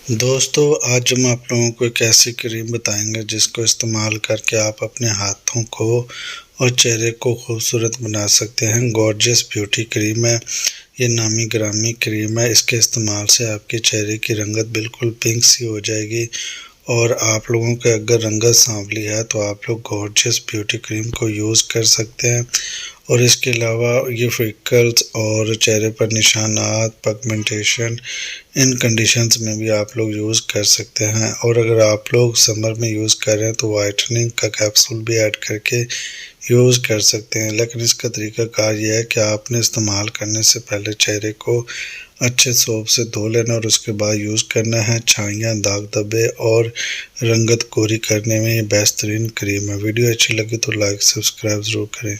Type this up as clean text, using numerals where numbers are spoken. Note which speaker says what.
Speaker 1: दोस्तों, आज हम आप लोगों को एक ऐसी क्रीम बताएंगे जिसको इस्तेमाल करके आप अपने हाथों को और चेहरे को खूबसूरत बना सकते हैं। गॉर्जियस ब्यूटी क्रीम है। ये नामी गिरामी क्रीम है। इसके इस्तेमाल से आपके चेहरे की रंगत बिल्कुल पिंक सी हो जाएगी और आप लोगों के अगर रंगत सांवली है तो आप लोग गॉर्जियस ब्यूटी क्रीम को यूज़ कर सकते हैं। और इसके अलावा ये फ्रिकल्स और चेहरे पर निशानात, पिगमेंटेशन, इन कंडीशंस में भी आप लोग यूज़ कर सकते हैं। और अगर आप लोग समर में यूज़ कर रहे हैं तो वाइटनिंग का कैप्सूल भी ऐड करके यूज़ कर सकते हैं। लेकिन इसका तरीक़ाकार यह है कि आपने इस्तेमाल करने से पहले चेहरे को अच्छे सोप से धो लेना और उसके बाद यूज़ करना है। छाइयाँ, दाग धब्बे और रंगत गोरी करने में ये बेहतरीन क्रीम है। वीडियो अच्छी लगी तो लाइक सब्सक्राइब ज़रूर करें।